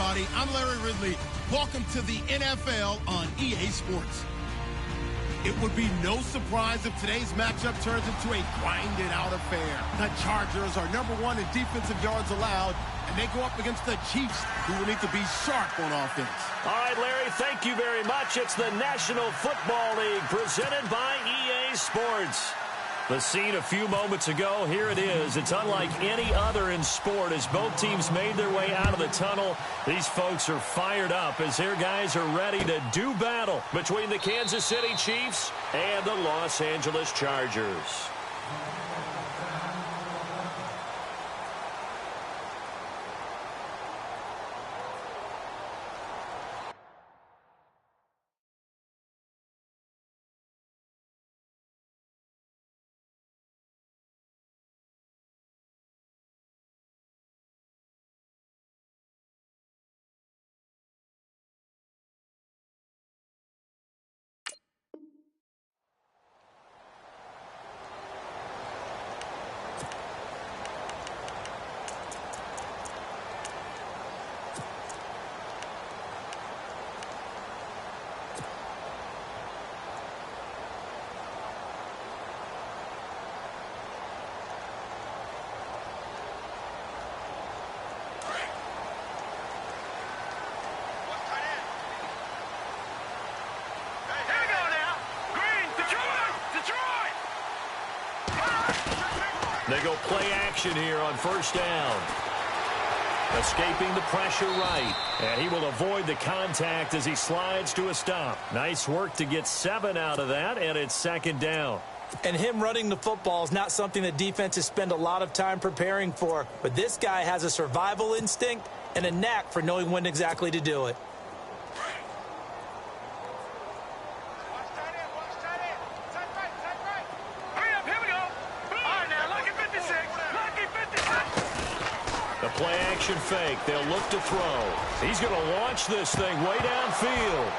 everybody. I'm Larry Ridley. Welcome to the NFL on EA Sports. It would be no surprise if today's matchup turns into a grinded-out affair. The Chargers are #1 in defensive yards allowed, and they go up against the Chiefs, who will need to be sharp on offense. All right, Larry, thank you very much. It's the National Football League presented by EA Sports. The scene a few moments ago, here it is. It's unlike any other in sport as both teams made their way out of the tunnel. These folks are fired up as their guys are ready to do battle between the Kansas City Chiefs and the Los Angeles Chargers. They go play action here on first down. Escaping the pressure right. And he will avoid the contact as he slides to a stop. Nice work to get 7 out of that, and it's second down. And him running the football is not something that defenses spend a lot of time preparing for. But this guy has a survival instinct and a knack for knowing when exactly to do it. Play action fake. They'll look to throw. He's going to launch this thing way downfield.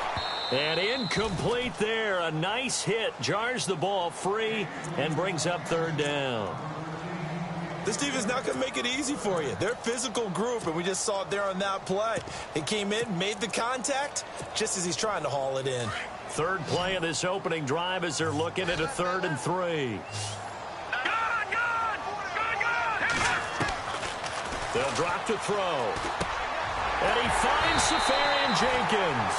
And incomplete there. A nice hit. Jars the ball free and brings up third down. This defense is not going to make it easy for you. They're a physical group, and we just saw it there on that play. He came in, made the contact, just as he's trying to haul it in. Third play of this opening drive as they're looking at a 3rd and 3. They'll drop to throw. And he finds Safarian Jenkins.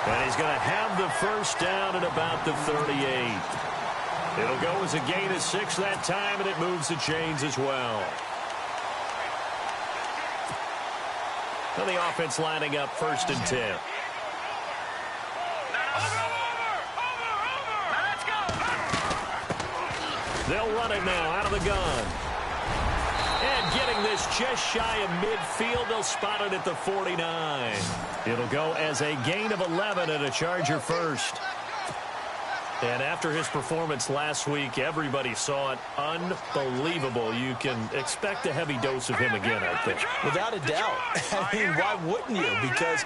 And he's going to have the first down at about the 38. It'll go as a gain of 6 that time, and it moves the chains as well. And the offense lining up 1st and 10. They'll run it now out of the gun. And getting this just shy of midfield, they'll spot it at the 49. It'll go as a gain of 11 and a Charger first. And after his performance last week, everybody saw it unbelievable. You can expect a heavy dose of him again, I think. Without a doubt. I mean, why wouldn't you? Because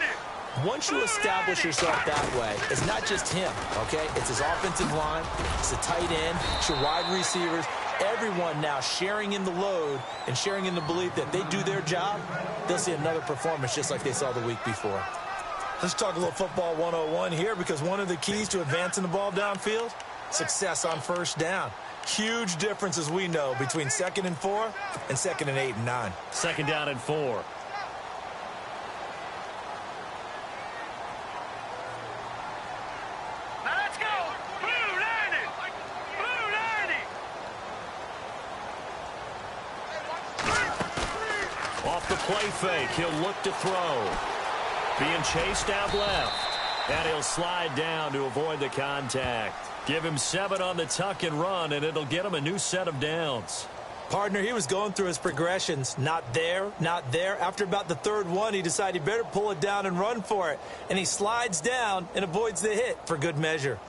once you establish yourself that way, it's not just him, okay? It's his offensive line, it's the tight end, it's your wide receivers. Everyone now sharing in the load and sharing in the belief that they do their job, they'll see another performance just like they saw the week before. Let's talk a little football 101 here, because one of the keys to advancing the ball downfield, success on first down. Huge difference, as we know, between 2nd and 4 and 2nd and 8 and 9. 2nd down and 4. Play fake. He'll look to throw. Being chased out left. And he'll slide down to avoid the contact. Give him 7 on the tuck and run, and it'll get him a new set of downs. Partner, he was going through his progressions. Not there, not there. After about the 3rd one, he decided he better pull it down and run for it. And he slides down and avoids the hit for good measure.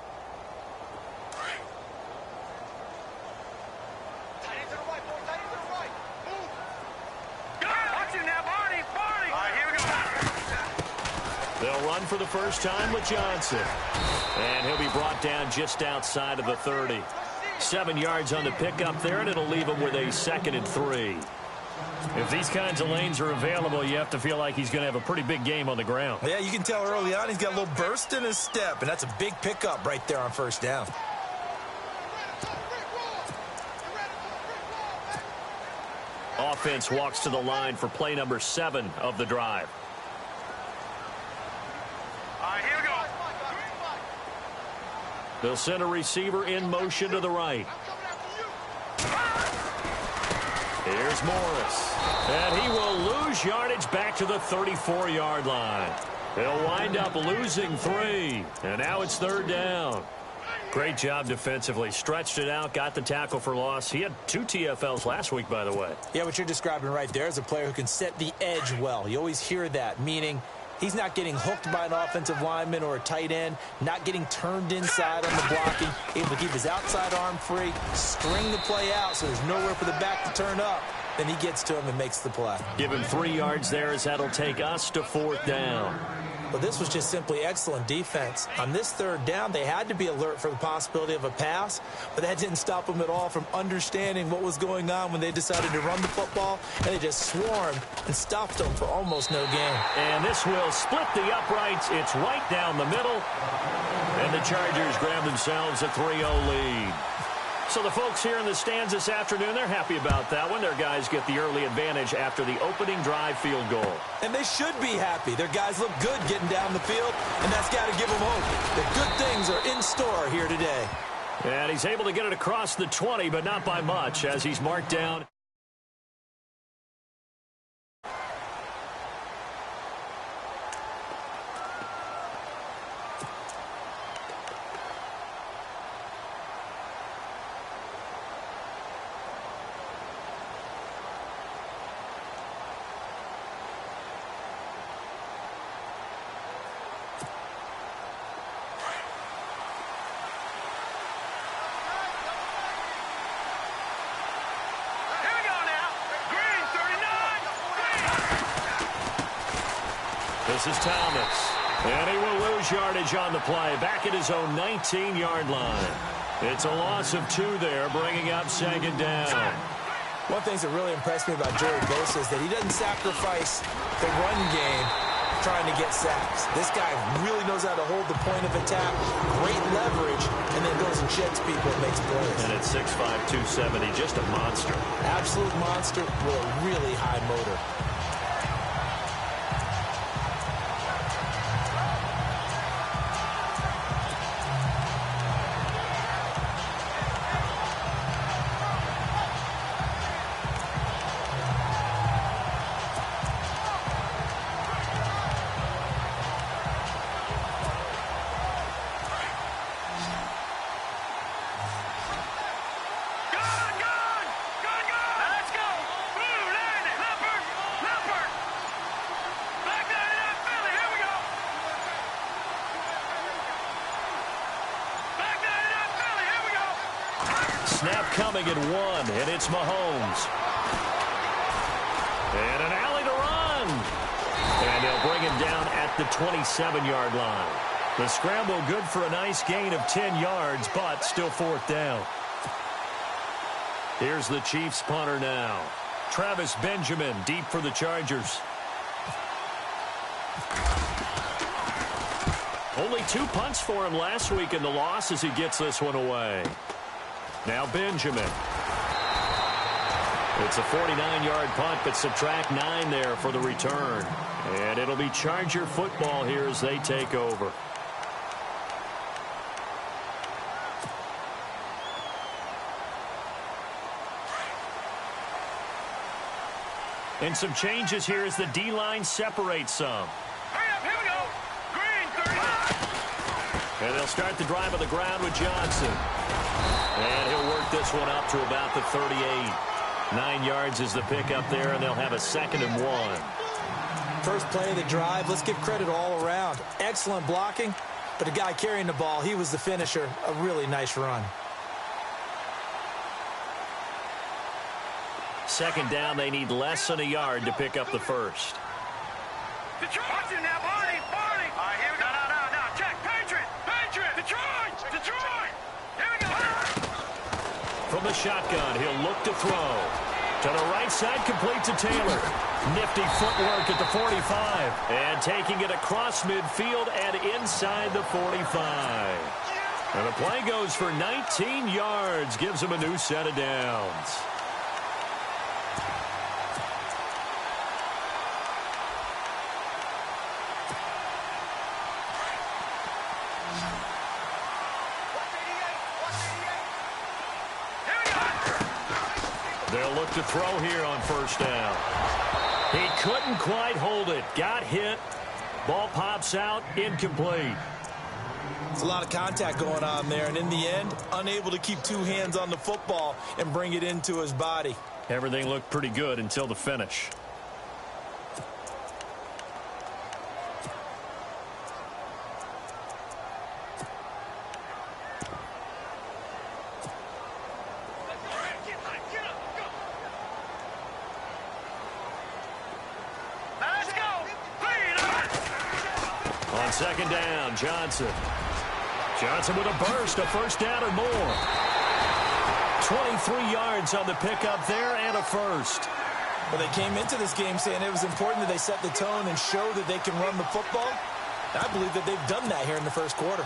They'll run for the first time with Johnson. And he'll be brought down just outside of the 30. 7 yards on the pickup there, and it'll leave him with a 2nd and 3. If these kinds of lanes are available, you have to feel like he's going to have a pretty big game on the ground. Yeah, you can tell early on he's got a little burst in his step, and that's a big pickup right there on first down. Offense walks to the line for play number 7 of the drive. All right, here we go. They'll send a receiver in motion to the right. Here's Morris. And he will lose yardage back to the 34-yard line. They'll wind up losing 3. And now it's 3rd down. Great job defensively. Stretched it out, got the tackle for loss. He had 2 TFLs last week, by the way. Yeah, what you're describing right there is a player who can set the edge well. You always hear that, meaning he's not getting hooked by an offensive lineman or a tight end, not getting turned inside on the blocking, able to keep his outside arm free, string the play out so there's nowhere for the back to turn up. Then he gets to him and makes the play. Give him 3 yards there as that'll take us to 4th down. But this was just simply excellent defense. On this 3rd down, they had to be alert for the possibility of a pass, but that didn't stop them at all from understanding what was going on when they decided to run the football, and they just swarmed and stopped them for almost no gain. And this will split the uprights. It's right down the middle, and the Chargers grab themselves a 3-0 lead. So the folks here in the stands this afternoon, they're happy about that one. Their guys get the early advantage after the opening drive field goal. And they should be happy. Their guys look good getting down the field, and that's got to give them hope that good things are in store here today. And he's able to get it across the 20, but not by much as he's marked down. This is Thomas, and he will lose yardage on the play, back at his own 19-yard line. It's a loss of 2 there, bringing up 2nd down. One thing that really impressed me about Joey Bosa is that he doesn't sacrifice the run game trying to get sacks. This guy really knows how to hold the point of attack, great leverage, and then goes and sheds people and makes plays. And at 6'5", 270, just a monster. Absolute monster with a really high motor. Snap coming at 1, and it's Mahomes. And an alley to run. And they'll bring him down at the 27-yard line. The scramble good for a nice gain of 10 yards, but still 4th down. Here's the Chiefs punter now. Travis Benjamin deep for the Chargers. Only 2 punts for him last week in the loss as he gets this one away. Now Benjamin. It's a 49-yard punt, but subtract 9 there for the return. And it'll be Charger football here as they take over. And some changes here as the D-line separates some. Hurry up, here we go. Green, 30. And they'll start the drive on the ground with Johnson. And he'll work this one up to about the 38. 9 yards is the pickup there, and they'll have a 2nd and 1. First play of the drive, let's give credit all around. Excellent blocking, but the guy carrying the ball, he was the finisher. A really nice run. 2nd down, they need less than a yard to pick up the first. Detroit. Watch it now, Barney. Barney. All right, here we go. No. Check. Patriot. Detroit. Here we go. From the shotgun, he'll look to throw. To the right side, complete to Taylor. Nifty footwork at the 45. And taking it across midfield and inside the 45. And the play goes for 19 yards. Gives him a new set of downs. They'll look to throw here on first down. He couldn't quite hold it. Got hit. Ball pops out. Incomplete. It's a lot of contact going on there, and in the end, unable to keep two hands on the football and bring it into his body. Everything looked pretty good until the finish. On second down, Johnson. Johnson with a burst, a first down or more. 23 yards on the pickup there and a first. Well, they came into this game saying it was important that they set the tone and show that they can run the football. I believe that they've done that here in the first quarter.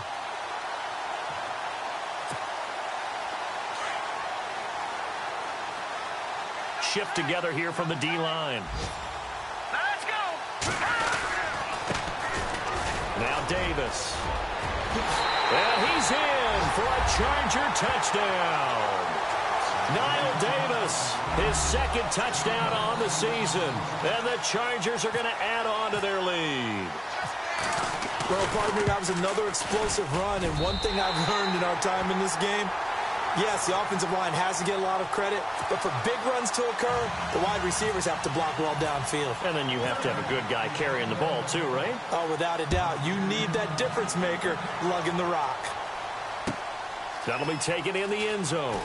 Shift together here from the D-line. Let's go. Now Davis. And he's in for a Charger touchdown. Niall Davis, his second touchdown on the season. And the Chargers are going to add on to their lead. Well, partner, that was another explosive run. And one thing I've learned in our time in this game, yes, the offensive line has to get a lot of credit, but for big runs to occur, the wide receivers have to block well downfield. And then you have to have a good guy carrying the ball too, right? Oh, without a doubt. You need that difference maker lugging the rock. That'll be taken in the end zone.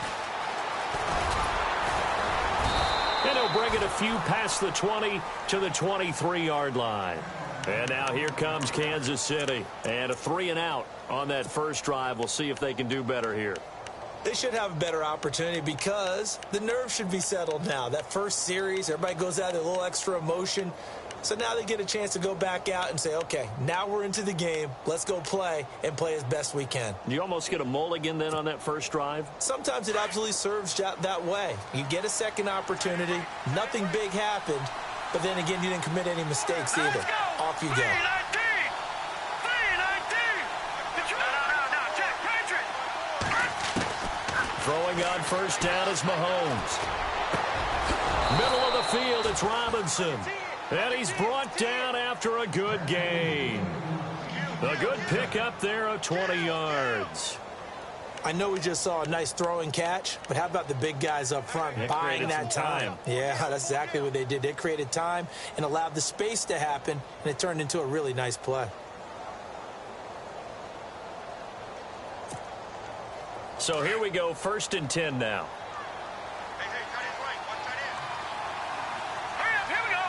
And he'll bring it a few past the 20 to the 23-yard line. And now here comes Kansas City. And a 3-and-out on that first drive. We'll see if they can do better here. They should have a better opportunity because the nerves should be settled now. That first series, everybody goes out with a little extra emotion. So now they get a chance to go back out and say, okay, now we're into the game. Let's go play and play as best we can. You almost get a mulligan then on that first drive? Sometimes it absolutely serves that way. You get a second opportunity. Nothing big happened. But then again, you didn't commit any mistakes either. Off you go. Throwing on first down is Mahomes. Middle of the field, it's Robinson. And he's brought down after a good gain. A good pickup there of 20 yards. I know we just saw a nice throwing catch, but how about the big guys up front buying that time? Yeah, that's exactly what they did. They created time and allowed the space to happen, and it turned into a really nice play. So here we go, 1st and 10 now. Hey, tight end right. One tight end. Hurry up, here we go.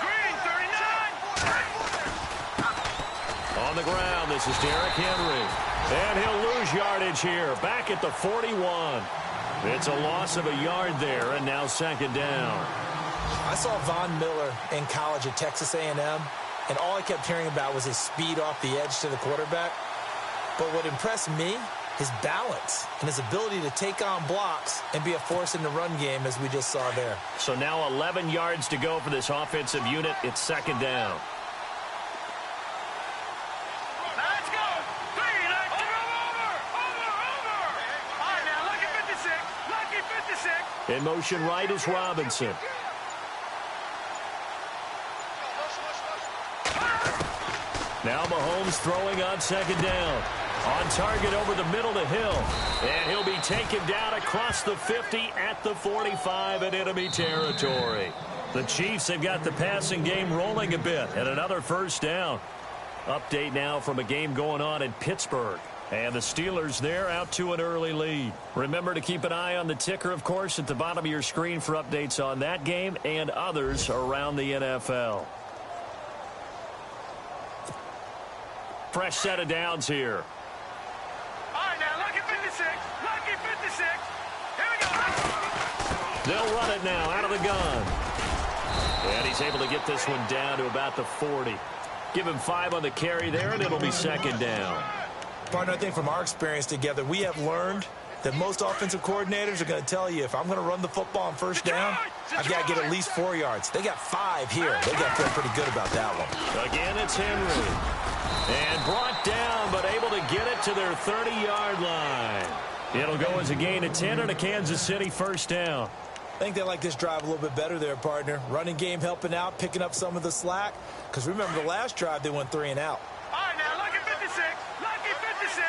Green, 39. On the ground, this is Derrick Henry. And he'll lose yardage here, back at the 41. It's a loss of a yard there, and now 2nd down. I saw Von Miller in college at Texas A&M, and all I kept hearing about was his speed off the edge to the quarterback. But what impressed me, his balance and his ability to take on blocks and be a force in the run game, as we just saw there. So now 11 yards to go for this offensive unit. It's 2nd down. Let's go. Over. All right, now, lucky 56. Lucky 56. In motion right is Robinson. Now Mahomes throwing on 2nd down. On target over the middle to Hill. And he'll be taken down across the 50 at the 45 in enemy territory. The Chiefs have got the passing game rolling a bit. And another 1st down. Update now from a game going on in Pittsburgh. And the Steelers there out to an early lead. Remember to keep an eye on the ticker, of course, at the bottom of your screen for updates on that game and others around the NFL. Fresh set of downs here. All right, now, lucky 56. Lucky 56. Here we go. They'll run it now out of the gun. And he's able to get this one down to about the 40. Give him 5 on the carry there, and it'll be second down. Partner, I think from our experience together, we have learned that most offensive coordinators are going to tell you, if I'm going to run the football on first down, I've got to get at least 4 yards. They got 5 here. They got to feel pretty good about that one. Again, it's Henry. And brought down, but able to get it to their 30-yard line. It'll go as a gain of 10 and a Kansas City first down. I think they like this drive a little bit better there, partner. Running game helping out, picking up some of the slack. Because remember, the last drive, they went 3 and out. All right, now, lucky 56. Lucky 56.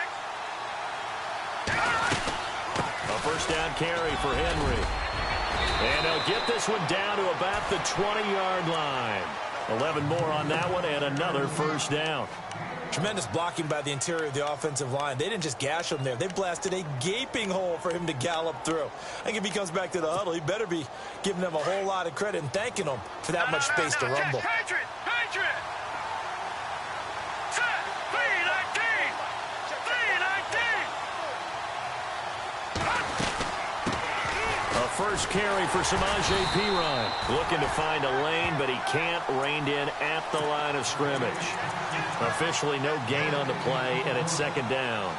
A first down carry for Henry. And they'll get this one down to about the 20-yard line. 11 more on that one and another first down. Tremendous blocking by the interior of the offensive line. They didn't just gash him there. They blasted a gaping hole for him to gallop through. I think if he comes back to the huddle, he better be giving them a whole lot of credit and thanking them for that much space to rumble. Patriot! Patriot! Set! 319! 319! A first carry for Samaje Perine. Looking to find a lane, but he can't. Reined in at the line of scrimmage. Officially no gain on the play, and it's second down.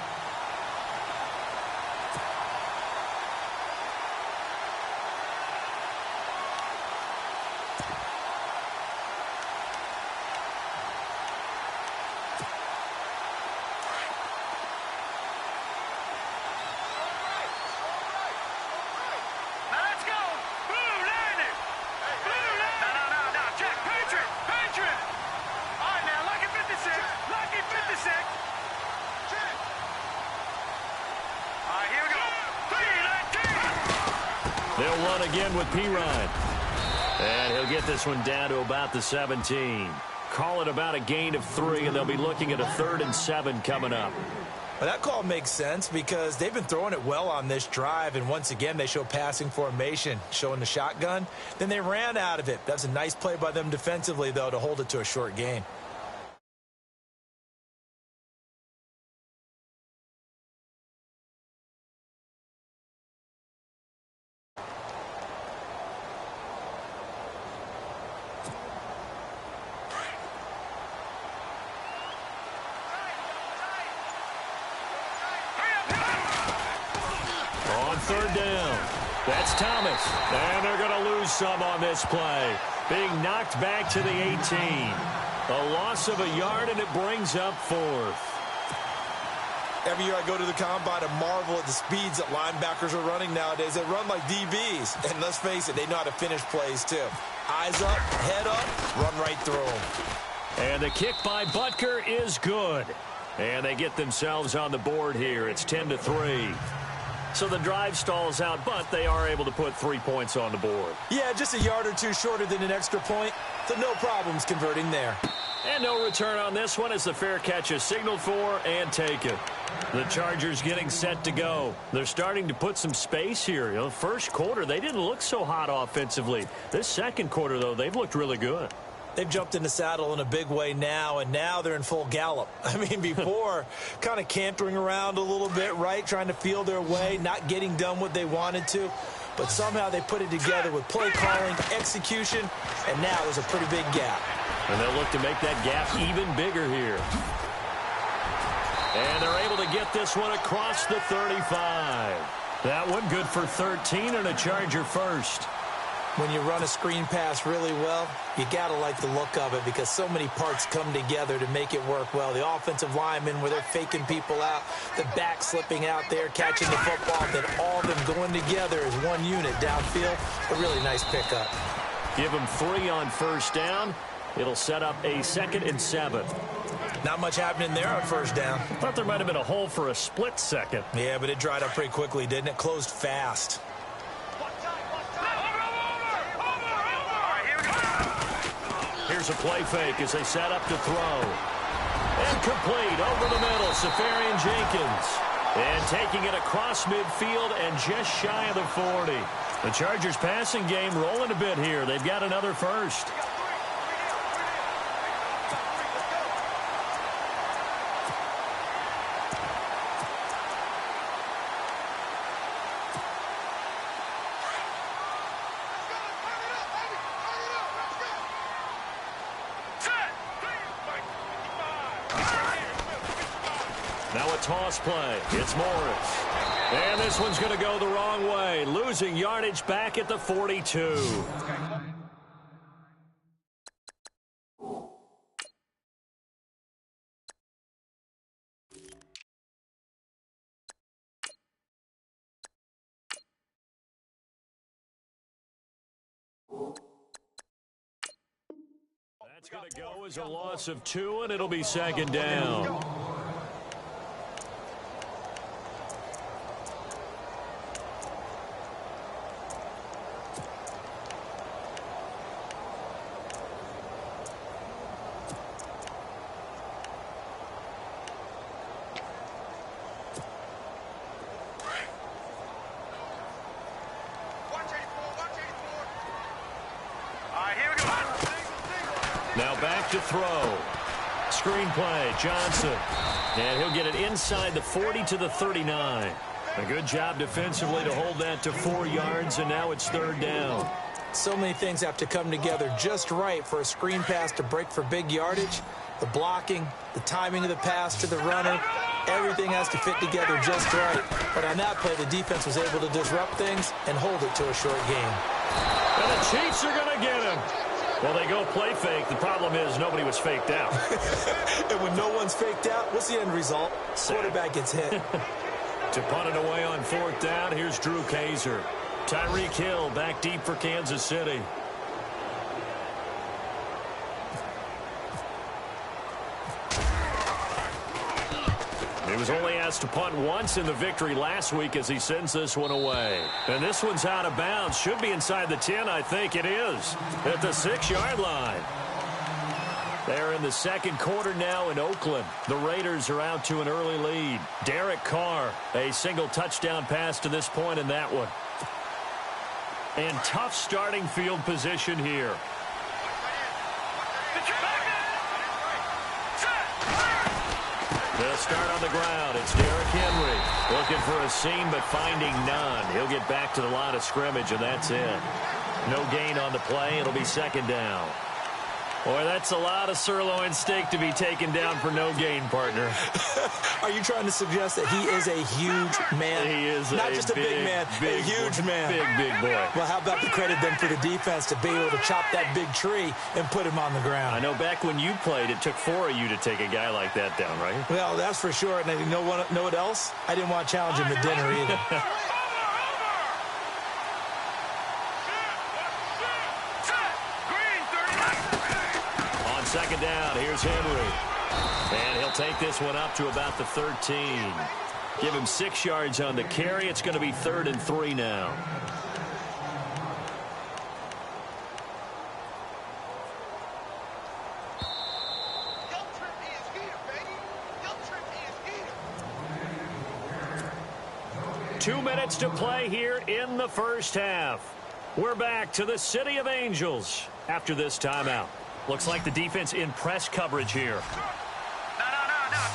They'll run again with Perine. And he'll get this one down to about the 17. Call it about a gain of 3, and they'll be looking at a 3rd and 7 coming up. Well, that call makes sense because they've been throwing it well on this drive, and once again, they show passing formation, showing the shotgun. Then they ran out of it. That's a nice play by them defensively, though, to hold it to a short gain. Third down. That's Thomas. And they're going to lose some on this play. Being knocked back to the 18. A loss of a yard, and it brings up 4th. Every year I go to the combine and marvel at the speeds that linebackers are running nowadays. They run like DBs. And let's face it, they know how to finish plays too. Eyes up, head up, run right through them. And the kick by Butker is good. And they get themselves on the board here. It's 10-3. So the drive stalls out, but they are able to put 3 points on the board. Yeah, just a yard or two shorter than an extra point, so no problems converting there. And no return on this one as the fair catch is signaled for and taken. The Chargers getting set to go. They're starting to put some space here. You know, first quarter, they didn't look so hot offensively. This second quarter, though, they've looked really good. They've jumped in the saddle in a big way now, and now they're in full gallop. I mean, before, kind of cantering around a little bit, right, trying to feel their way, not getting done what they wanted to. But somehow they put it together with play calling, execution, and now there's a pretty big gap. And they'll look to make that gap even bigger here. And they're able to get this one across the 35. That one good for 13 and a Charger first. When you run a screen pass really well, you got to like the look of it because so many parts come together to make it work well. The offensive linemen where they're faking people out, the back slipping out there, catching the football, then all of them going together as one unit downfield. A really nice pickup. Give them 3 on first down. It'll set up a 2nd and 7. Not much happening there on first down. Thought there might have been a hole for a split second. Yeah, but it dried up pretty quickly, didn't it? Closed fast. Here's a play fake as they set up to throw. And complete over the middle, Safarian Jenkins. And taking it across midfield and just shy of the 40. The Chargers passing game rolling a bit here. They've got another first. toss play. It's Morris. And this one's going to go the wrong way, losing yardage back at the 42. That's going to go as a loss of 2, and it'll be second down. Now back to throw. Screen play, Johnson. And he'll get it inside the 40 to the 39. A good job defensively to hold that to 4 yards, and now it's third down. So many things have to come together just right for a screen pass to break for big yardage. The blocking, the timing of the pass to the runner, everything has to fit together just right. But on that play, the defense was able to disrupt things and hold it to a short game. And the Chiefs are going to get him. Well, they go play fake. The problem is nobody was faked out. And when no one's faked out, what's the end result? Quarterback gets hit. To punt it away on fourth down, here's Drew Kaiser. Tyreek Hill back deep for Kansas City. He was only asked to punt once in the victory last week as he sends this one away. And this one's out of bounds. Should be inside the 10, I think it is. At the 6-yard line. They're in the second quarter now in Oakland. The Raiders are out to an early lead. Derek Carr, a single touchdown pass to this point in that one. And tough starting field position here. They'll start on the ground. It's Derrick Henry looking for a seam but finding none. He'll get back to the line of scrimmage, and that's it. No gain on the play. It'll be second down. Boy, that's a lot of sirloin steak to be taken down for no gain, partner. Are you trying to suggest that he is a huge man? He is not just a big man, a huge man. Big boy. Well, how about the credit then for the defense to be able to chop that big tree and put him on the ground? I know back when you played, it took 4 of you to take a guy like that down, right? Well, that's for sure. And you know what else? I didn't want to challenge him to dinner either. Second down, here's Henry. And he'll take this one up to about the 13. Give him 6 yards on the carry. It's going to be 3rd and 3 now. Young Trippy is here, baby. Young Trippy is here. 2 minutes to play here in the first half. We're back to the City of Angels after this timeout. Looks like the defense in press coverage here. No.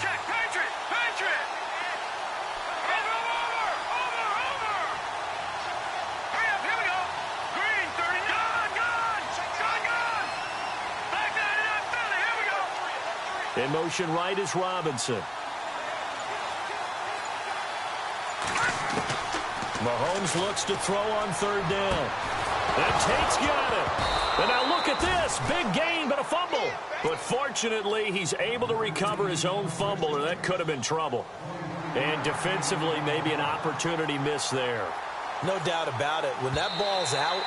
Check. Patriot. Over. Hurry up. Here we go. Green, 30. Gun. Back down to that belly. Here we go. In motion right is Robinson. Mahomes looks to throw on third down. And Tate's got it. And now look at this. Big gain, but a fumble. But fortunately, he's able to recover his own fumble, or that could have been trouble. And defensively, maybe an opportunity miss there. No doubt about it. When that ball's out,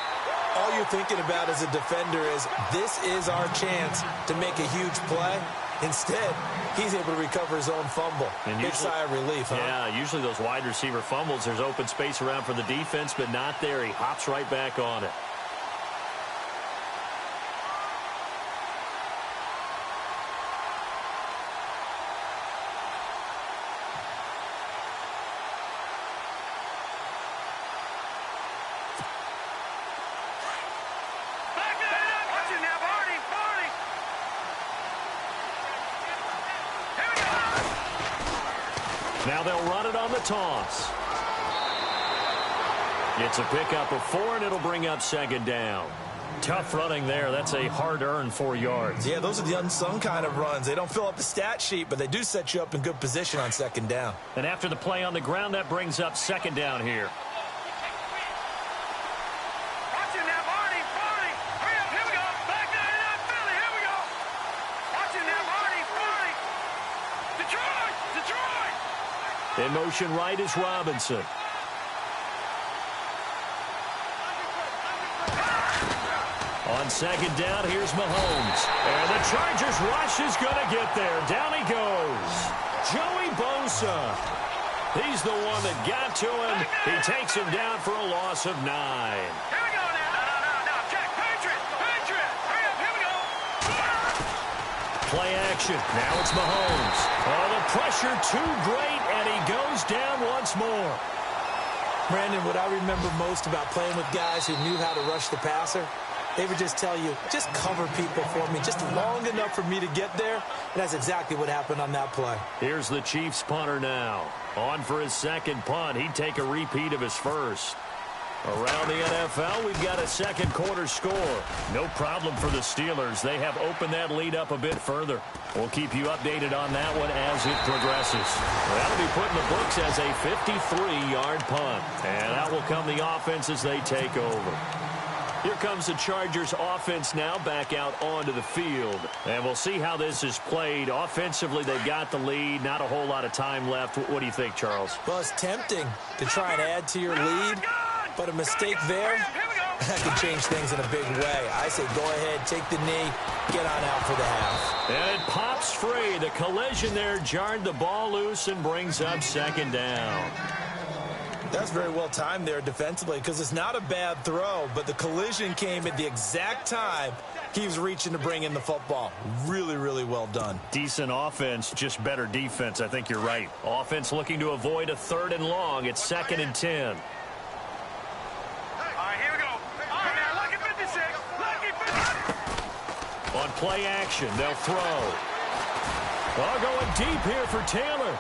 all you're thinking about as a defender is, this is our chance to make a huge play. Instead, he's able to recover his own fumble. And big sigh of relief, huh? Yeah, usually those wide receiver fumbles, there's open space around for the defense, but not there. He hops right back on it. Now they'll run it on the toss. It's a pickup of 4, and it'll bring up second down. Tough running there. That's a hard-earned 4 yards. Yeah, those are the unsung kind of runs. They don't fill up the stat sheet, but they do set you up in good position on second down. And after the play on the ground, that brings up second down here. Watching that, Marty. Hurry up, here we go. Back 99, Philly, here we go. Watching that, Marty. Detroit. In motion right is Robinson. On second down, here's Mahomes. And the Chargers rush is going to get there. Down he goes. Joey Bosa. He's the one that got to him. He takes him down for a loss of 9. Here we go now. No. Check. Patriot. Hurry up, here we go. Play action. Now it's Mahomes. Oh, the pressure too great, and he goes down once more. Brandon, what I remember most about playing with guys who knew how to rush the passer, they would just tell you, just cover people for me, just long enough for me to get there. And that's exactly what happened on that play. Here's the Chiefs punter now. On for his second punt. He'd take a repeat of his first. Around the NFL, we've got a second quarter score. No problem for the Steelers. They have opened that lead up a bit further. We'll keep you updated on that one as it progresses. That'll be put in the books as a 53-yard punt. And out will come the offense as they take over. Here comes the Chargers offense now back out onto the field. And we'll see how this is played. Offensively, they've got the lead. Not a whole lot of time left. What do you think, Charles? Well, it's tempting to try and add to your lead, but a mistake there, that could change things in a big way. I say go ahead, take the knee, get on out for the half. And it pops free. The collision there jarred the ball loose and brings up second down. That's very well timed there defensively because it's not a bad throw, but the collision came at the exact time he was reaching to bring in the football. Really, really well done. Decent offense, just better defense. I think you're right. Offense looking to avoid a 3rd and long. It's 2nd and 10. All right, here we go. All right, now, lucky 56. On play action, they'll throw. Oh, going deep here for Taylor.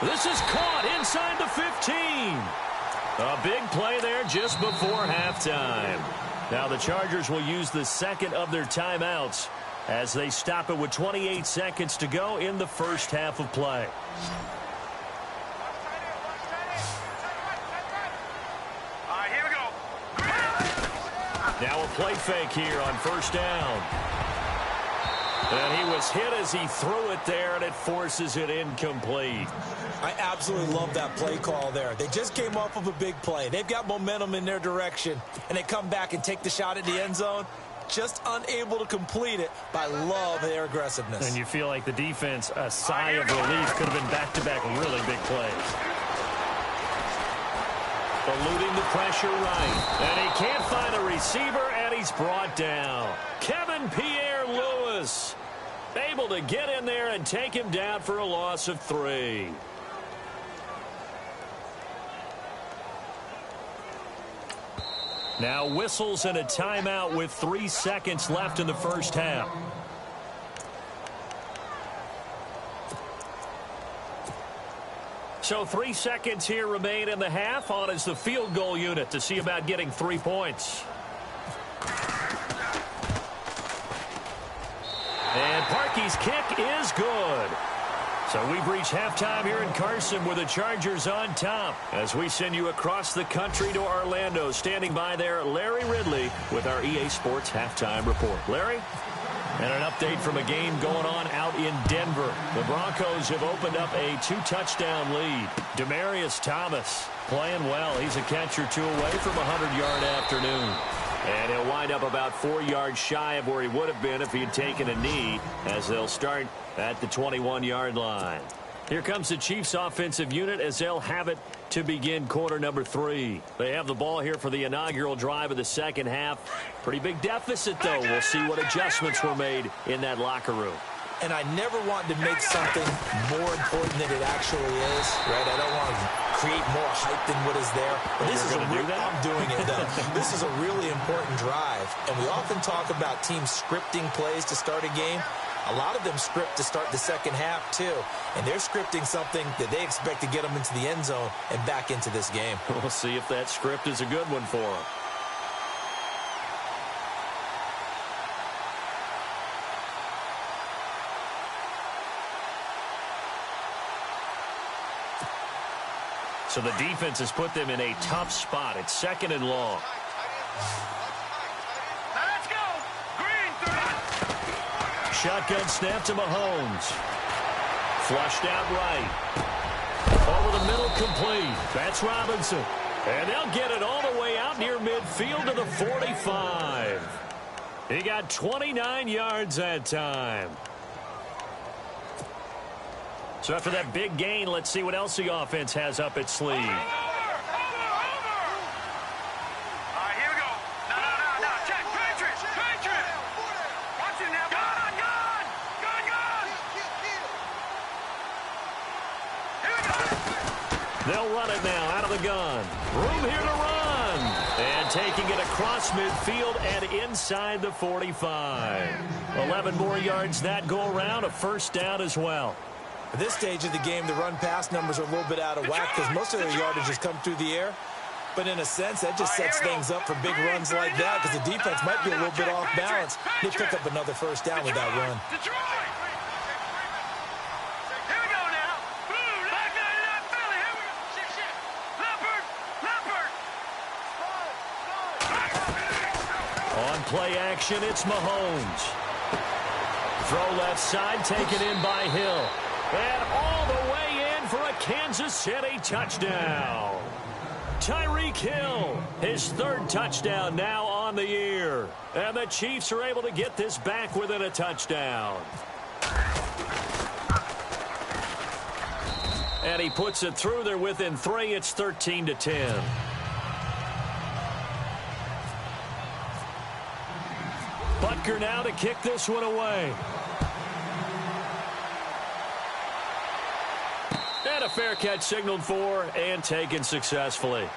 This is caught inside the 15. A big play there just before halftime. Now the Chargers will use the second of their timeouts as they stop it with 28 seconds to go in the first half of play. All right, here we go. Now a play fake here on first down. And he was hit as he threw it there, and it forces it incomplete. I absolutely love that play call there. They just came off of a big play. They've got momentum in their direction, and they come back and take the shot at the end zone, just unable to complete it, but I love their aggressiveness. And you feel like the defense, a sigh of relief, could have been back-to-back really big plays. Eluding the pressure right. And he can't find a receiver, and he's brought down. Kevin Pierre-Louis able to get in there and take him down for a loss of 3. Now whistles and a timeout with 3 seconds left in the first half. So 3 seconds here remain in the half. On is the field goal unit to see about getting 3 points. And Parkey's kick is good. So we've reached halftime here in Carson with the Chargers on top. As we send you across the country to Orlando, standing by there, Larry Ridley with our EA Sports Halftime Report. Larry? And an update from a game going on out in Denver. The Broncos have opened up a 2-touchdown lead. Demaryius Thomas playing well. He's a catch or two away from a 100-yard afternoon. And he'll wind up about 4 yards shy of where he would have been if he had taken a knee, as they'll start at the 21-yard line. Here comes the Chiefs offensive unit as they'll have it to begin quarter number 3. They have the ball here for the inaugural drive of the second half. Pretty big deficit, though. We'll see what adjustments were made in that locker room. And I never want to make something more important than it actually is, right? I don't want to create more hype than what is there. But this is I'm doing it, though. This is a really important drive. And we often talk about teams scripting plays to start a game. A lot of them script to start the second half, too. And they're scripting something that they expect to get them into the end zone and back into this game. We'll see if that script is a good one for them. So the defense has put them in a tough spot. It's 2nd and long. Let's go. Green 30. Shotgun snap to Mahomes. Flushed out right. Over the middle, complete. That's Robinson. And they'll get it all the way out near midfield to the 45. He got 29 yards that time. So after that big gain, let's see what else the offense has up its sleeve. Over. All right, here we go. No. Check. Patriots. Watch it now. Gun. Here we go. They'll run it now out of the gun. Room here to run. And taking it across midfield and inside the 45. 11 more yards that go around. A first down as well. At this stage of the game, the run-pass numbers are a little bit out of whack because most of their yardage has come through the air. But in a sense, that just sets things up for big runs like that because the defense might be a little bit off balance. They pick up another first down with that run. Detroit. Here we go now. Back 99 Philly. Here we go. Leopard. On play action, it's Mahomes. Throw left side, taken in by Hill. And all the way in for a Kansas City touchdown. Tyreek Hill, his 3rd touchdown now on the year. And the Chiefs are able to get this back within a touchdown. And he puts it through. They're within 3. It's 13-10. Butker now to kick this one away. And a fair catch signaled for and taken successfully.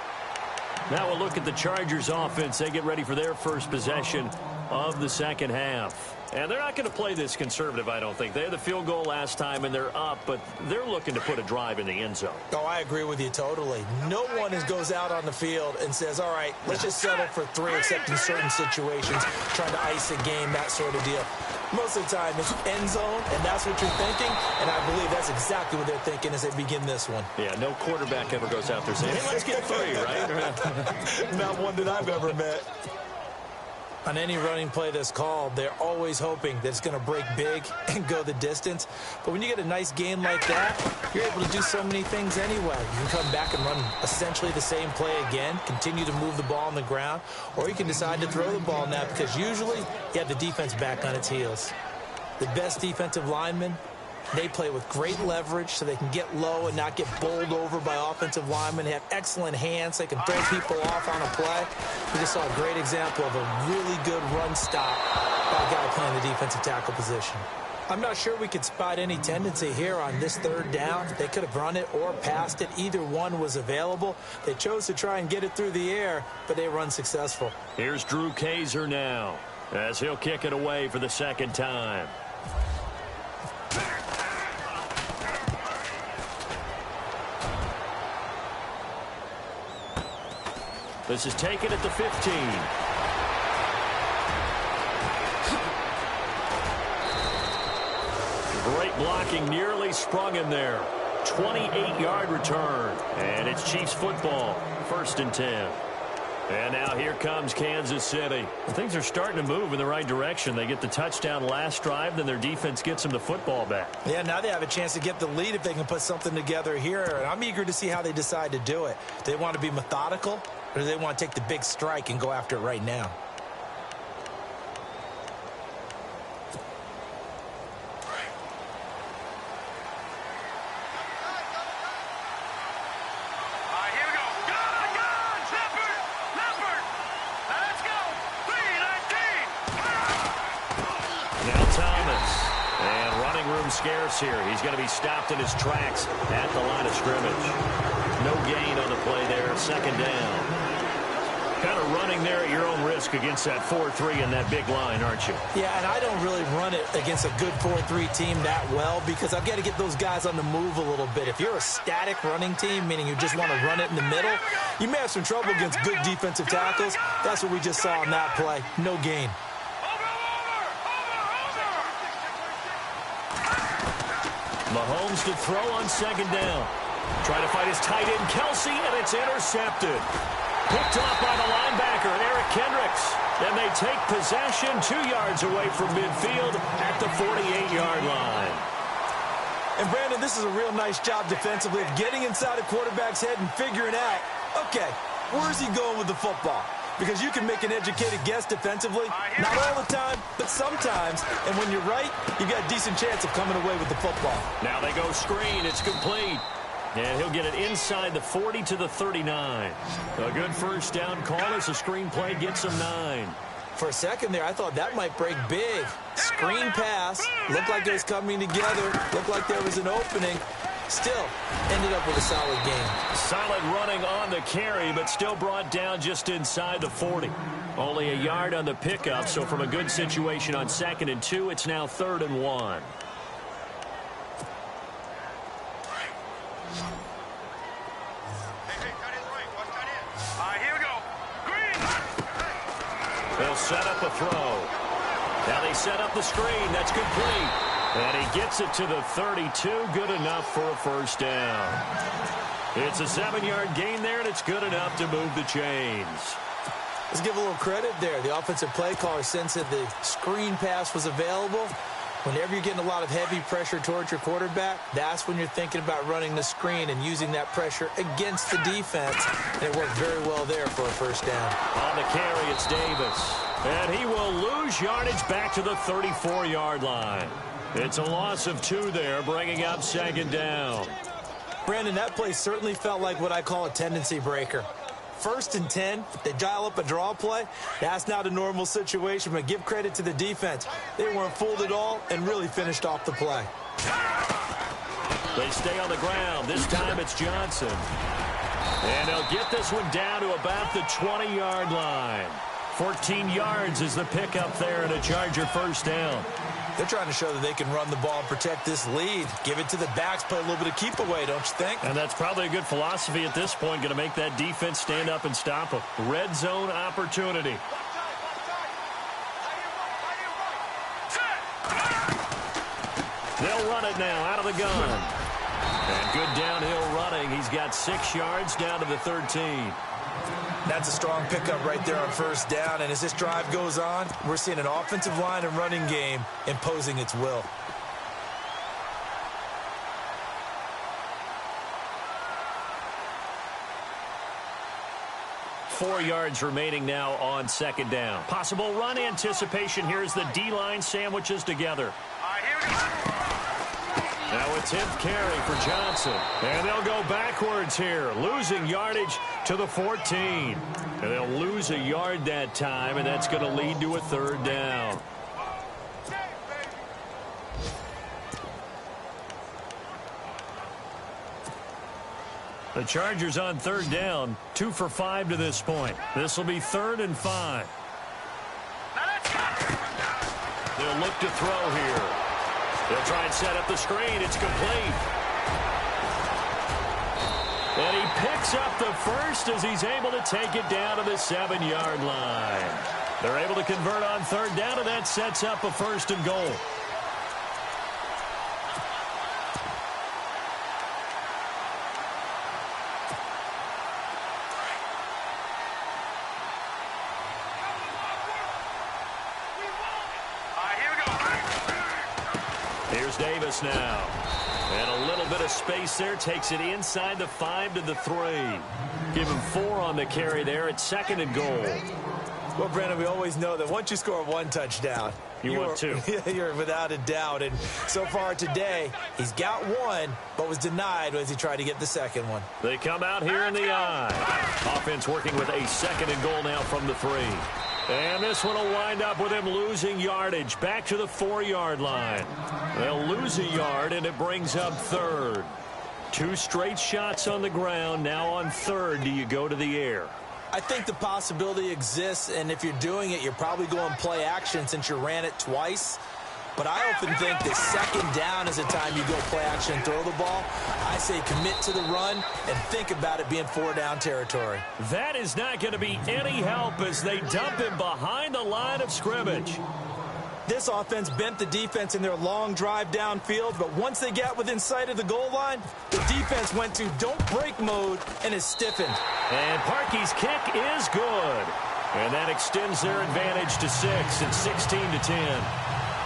Now we'll look at the Chargers offense. They get ready for their first possession of the second half. And they're not going to play this conservative, I don't think. They had the field goal last time, and they're up, but they're looking to put a drive in the end zone. Oh, I agree with you totally. No one goes out on the field and says, all right, let's just settle for 3, except in certain situations, trying to ice a game, that sort of deal. Most of the time, it's end zone, and that's what you're thinking, and I believe that's exactly what they're thinking as they begin this one. Yeah, no quarterback ever goes out there saying, hey, let's get 3, right? Not one that I've ever met. On any running play that's called, they're always hoping that it's going to break big and go the distance. But when you get a nice gain like that, you're able to do so many things anyway. You can come back and run essentially the same play again, continue to move the ball on the ground, or you can decide to throw the ball now because usually you have the defense back on its heels. The best defensive linemen, they play with great leverage so they can get low and not get bowled over by offensive linemen. They have excellent hands. They can throw people off on a play. We just saw a great example of a really good run stop by a guy playing the defensive tackle position. I'm not sure we could spot any tendency here on this 3rd down. They could have run it or passed it. Either one was available. They chose to try and get it through the air, but they run successful. Here's Drew Kaiser now as he'll kick it away for the 2nd time. This is taken at the 15. Great blocking, nearly sprung him there. 28-yard return. And it's Chiefs football, 1st and 10. And now here comes Kansas City. Things are starting to move in the right direction. They get the touchdown last drive, then their defense gets them the football back. Yeah, now they have a chance to get the lead if they can put something together here. And I'm eager to see how they decide to do it. Do they want to be methodical, or do they want to take the big strike and go after it right now? Scarce here. He's going to be stopped in his tracks at the line of scrimmage. No gain on the play there. 2nd down. Kind of running there at your own risk against that 4-3 and that big line, aren't you? Yeah, and I don't really run it against a good 4-3 team that well because I've got to get those guys on the move a little bit. If you're a static running team, meaning you just want to run it in the middle, you may have some trouble against good defensive tackles. That's what we just saw on that play. No gain. Mahomes to throw on 2nd down. Trying to fight his tight end, Kelsey, and it's intercepted. Picked off by the linebacker, Eric Kendricks. And they take possession 2 yards away from midfield at the 48-yard line. And, Brandon, this is a real nice job defensively of getting inside a quarterback's head and figuring out, okay, where's he going with the football? Because you can make an educated guess defensively, not all the time, but sometimes. And when you're right, you got a decent chance of coming away with the football. Now they go screen. It's complete. And he'll get it inside the 40 to the 39. A good first down call as the screen play gets him 9. For a second there, I thought that might break big. Screen pass. Looked like it was coming together. Looked like there was an opening. Still, ended up with a solid game. Solid running on the carry, but still brought down just inside the 40. Only a yard on the pickup, so from a good situation on 2nd and 2, it's now 3rd and 1. They'll set up a throw. Now they set up the screen. That's complete. And he gets it to the 32. Good enough for a first down. It's a 7-yard gain there, and it's good enough to move the chains. Let's give a little credit there. The offensive play caller sensed that the screen pass was available. Whenever you're getting a lot of heavy pressure towards your quarterback, that's when you're thinking about running the screen and using that pressure against the defense. And it worked very well there for a first down. On the carry, it's Davis. And he will lose yardage back to the 34-yard line. It's a loss of 2 there, bringing up 2nd down. Brandon, that play certainly felt like what I call a tendency breaker. 1st and 10, they dial up a draw play. That's not a normal situation, but give credit to the defense. They weren't fooled at all and really finished off the play. They stay on the ground. This time it's Johnson. And they'll get this one down to about the 20-yard line. 14 yards is the pickup there and a Charger first down. They're trying to show that they can run the ball and protect this lead. Give it to the backs, play a little bit of keep away, don't you think? And that's probably a good philosophy at this point, going to make that defense stand up and stop them. Red zone opportunity. They'll run it now out of the gun. And good downhill running. He's got 6 yards down to the 13. That's a strong pickup right there on first down. And as this drive goes on, we're seeing an offensive line and running game imposing its will. Four yards remaining now on 2nd down. Possible run anticipation here as the D-line sandwiches together. Now a 10th carry for Johnson. And they'll go backwards here, losing yardage to the 14. And they'll lose a yard that time, and that's going to lead to a 3rd down. The Chargers on 3rd down, 2 for 5 to this point. This will be 3rd and 5. They'll look to throw here. They'll try and set up the screen. It's complete. And he picks up the first as he's able to take it down to the 7-yard line. They're able to convert on 3rd down, and that sets up a 1st and goal. Here's Davis now. And a little bit of space there. Takes it inside the 5 to the 3. Give him 4 on the carry there. It's 2nd and goal. Well, Brandon, we always know that once you score 1 touchdown, you want 2. You're without a doubt. And so far today, he's got 1, but was denied as he tried to get the 2nd one. They come out here in the eye. Offense working with a 2nd and goal now from the 3. And this one will wind up with him losing yardage back to the 4-yard line. They'll lose a yard, and it brings up 3rd. 2 straight shots on the ground. Now on 3rd, do you go to the air? I think the possibility exists, and if you're doing it, you're probably going play action since you ran it twice. But I often think that 2nd down is the time you go play action and throw the ball. I say commit to the run and think about it being 4-down territory. That is not going to be any help as they dump him behind the line of scrimmage. This offense bent the defense in their long drive downfield, but once they got within sight of the goal line, the defense went to don't break mode and is stiffened. And Parkey's kick is good. And that extends their advantage to 6 and 16-10.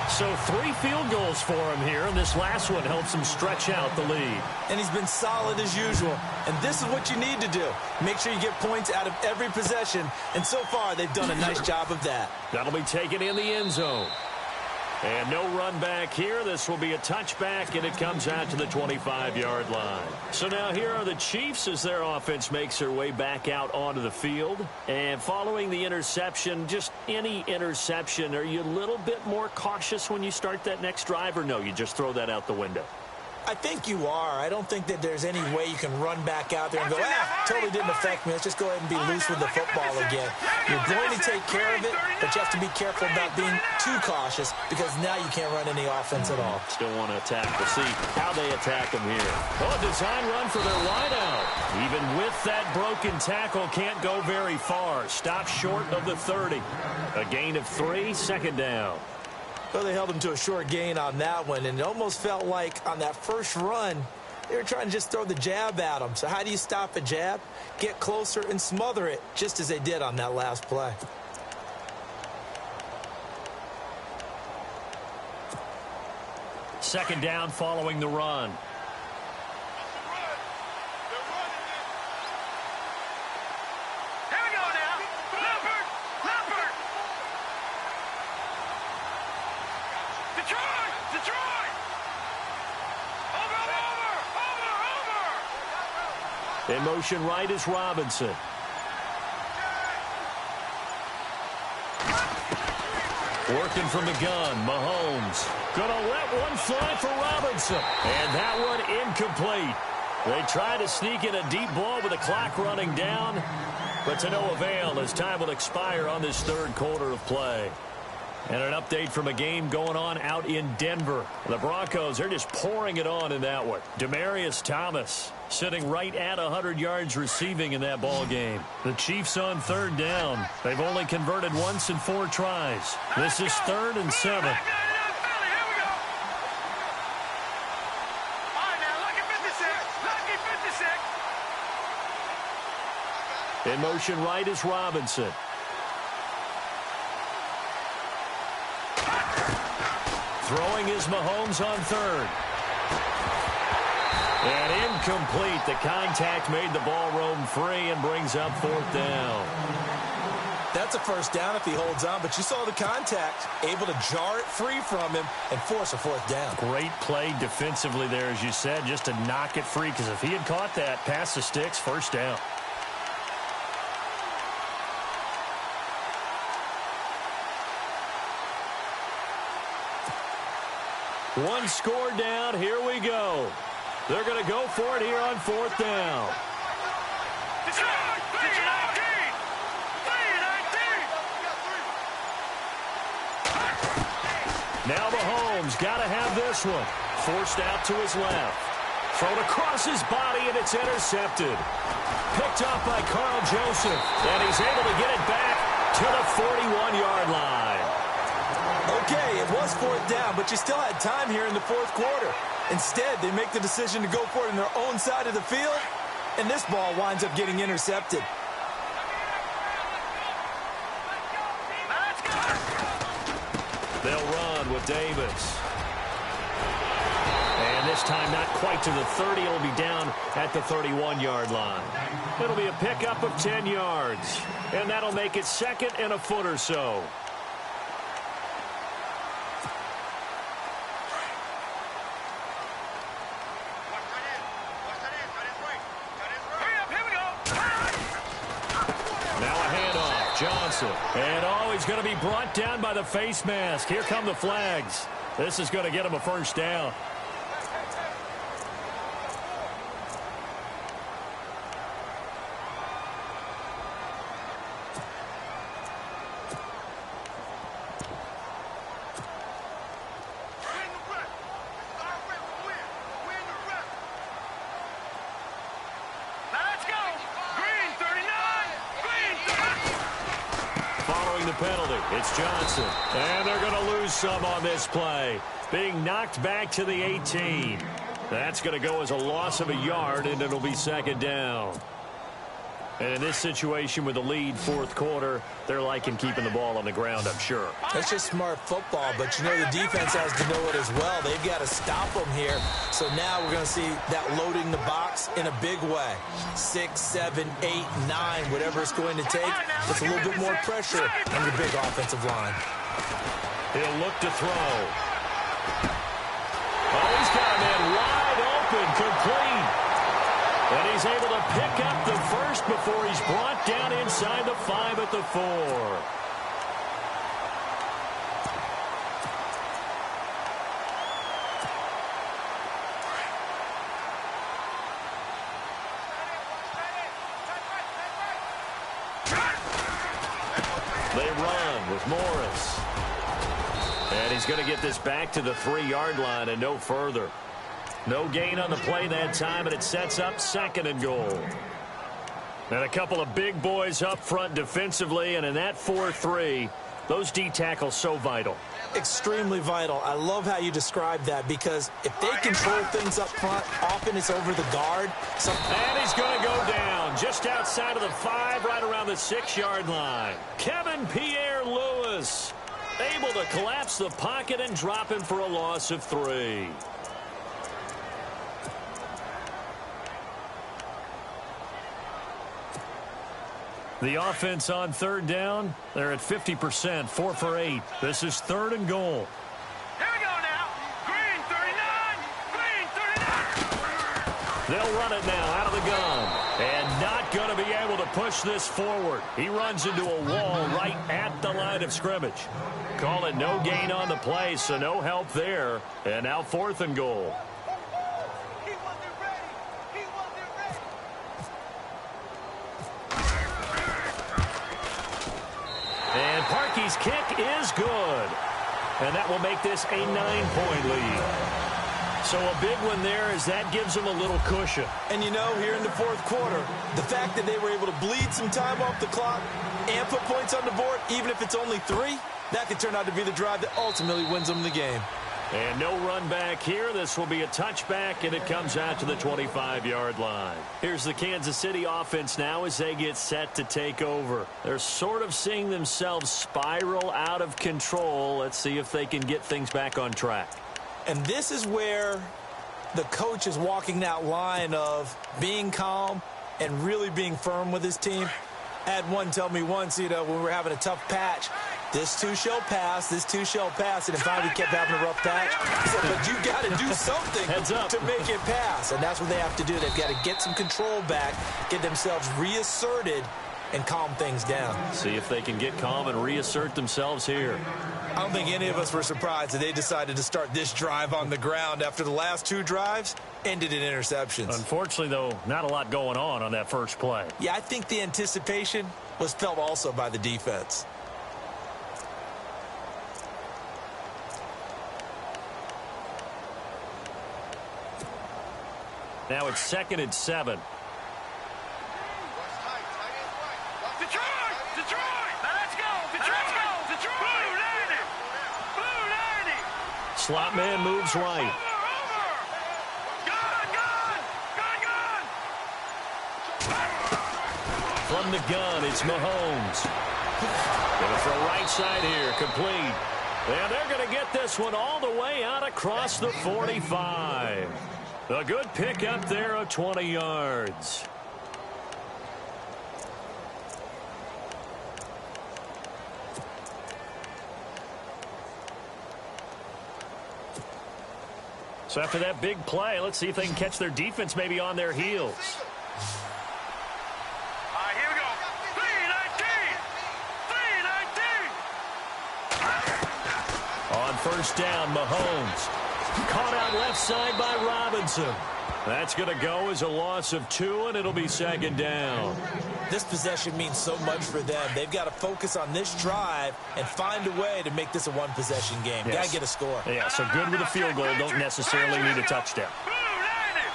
So 3 field goals for him here, and this last one helps him stretch out the lead. And he's been solid as usual. And this is what you need to do. Make sure you get points out of every possession. And so far, they've done a nice job of that. That'll be taken in the end zone. And no run back here. This will be a touchback, and it comes out to the 25-yard line. So now here are the Chiefs as their offense makes their way back out onto the field. And following the interception, just any interception, are you a little bit more cautious when you start that next drive, or no, you just throw that out the window? I think you are. I don't think that there's any way you can run back out there and go, totally didn't affect me. Let's just go ahead and be loose with the football again. You're going to take care of it, but you have to be careful about being too cautious because now you can't run any offense at all. Still want to attack. We'll see how they attack them here. Oh, a design run for their wideout. Even with that broken tackle, can't go very far. Stop short of the 30. A gain of 3, second down. Well, they held him to a short gain on that one, and it almost felt like on that first run, they were trying to just throw the jab at him. So how do you stop a jab? Get closer and smother it, just as they did on that last play. Second down following the run. In motion right is Robinson. Working from the gun, Mahomes. Gonna let one fly for Robinson. And that one incomplete. They try to sneak in a deep ball with the clock running down, but to no avail as time will expire on this third quarter of play. And an update from a game going on out in Denver. The Broncos, they're just pouring it on in that one. Demaryius Thomas sitting right at 100 yards receiving in that ball game. The Chiefs on third down. They've only converted once in 4 tries. This is 3rd and 7. In motion right is Robinson. Throwing is Mahomes on 3rd. And incomplete. The contact made the ball roam free and brings up 4th down. That's a first down if he holds on, but you saw the contact, able to jar it free from him and force a 4th down. Great play defensively there, as you said, just to knock it free, because if he had caught that, past the sticks, first down. One score down. Here we go. They're going to go for it here on 4th down. Now Mahomes got to have this one. Forced out to his left. Thrown across his body, and it's intercepted. Picked up by Carl Joseph, and he's able to get it back to the 41-yard line. Okay, it was 4th down, but you still had time here in the 4th quarter. Instead, they make the decision to go for it on their own side of the field, and this ball winds up getting intercepted. They'll run with Davis. And this time not quite to the 30. It'll be down at the 31-yard line. It'll be a pickup of 10 yards, and that'll make it 2nd and a foot or so. Johnson. And he's going to be brought down by the face mask. Here come the flags. This is going to get him a first down. the penalty. It's Johnson. And they're going to lose some on this play. Being knocked back to the 18. That's going to go as a loss of a yard, and it'll be second down. And in this situation with the lead fourth quarter, they're liking keeping the ball on the ground, I'm sure. That's just smart football, but you know the defense has to know it as well. They've got to stop them here. So now we're going to see that loading the box in a big way. 6, 7, 8, 9, whatever it's going to take. It's a little bit more pressure on your big offensive line. He'll look to throw. Oh, he's got a man wide open, complete. And he's able to pick up the first before he's brought down inside the 5 at the 4. They run with Morris. And he's going to get this back to the 3-yard line and no further. No gain on the play that time, and it sets up second and goal. And a couple of big boys up front defensively, and in that 4-3, those D tackles so vital. Extremely vital. I love how you describe that, because if they control things up front, often it's over the guard. And he's going to go down just outside of the 5, right around the 6-yard line. Kevin Pierre-Louis able to collapse the pocket and drop him for a loss of 3. The offense on third down, they're at 50%, 4 for 8. This is third and goal. Here we go now. Green 39. Green 39. They'll run it now out of the gun. And not going to be able to push this forward. He runs into a wall right at the line of scrimmage. Call it no gain on the play, so no help there. And now fourth and goal. And Parkey's kick is good. And that will make this a 9-point lead. So a big one there, as that gives them a little cushion. And you know, here in the fourth quarter, the fact that they were able to bleed some time off the clock and put points on the board, even if it's only 3, that could turn out to be the drive that ultimately wins them the game. And no run back here. This will be a touchback, and it comes out to the 25-yard line. Here's the Kansas City offense now as they get set to take over. They're sort of seeing themselves spiral out of control. Let's see if they can get things back on track. And this is where the coach is walking that line of being calm and really being firm with his team. I had one tell me once, when we were having a tough patch, this too shall pass, this too shall pass. And finally kept having a rough patch. He said, but you got to do something to make it pass. And that's what they have to do. They've got to get some control back, get themselves reasserted, and calm things down. See if they can get calm and reassert themselves here. I don't think any of us were surprised that they decided to start this drive on the ground after the last 2 drives ended in interceptions. Unfortunately, though, not a lot going on that first play. Yeah, I think the anticipation was felt also by the defense. Now it's 2nd and 7. Slot man moves right. From the gun, it's Mahomes. Gonna throw right side here, complete. And they're gonna get this one all the way out across the 45. A good pick up there of 20 yards. So after that big play, let's see if they can catch their defense maybe on their heels. All right, here we go. 3-19. On first down, Mahomes. Caught out left side by Robinson. That's going to go as a loss of 2, and it'll be second down. This possession means so much for them. They've got to focus on this drive and find a way to make this a one-possession game. Yes. Got to get a score. Yeah, so good with a field goal. Don't necessarily need a touchdown.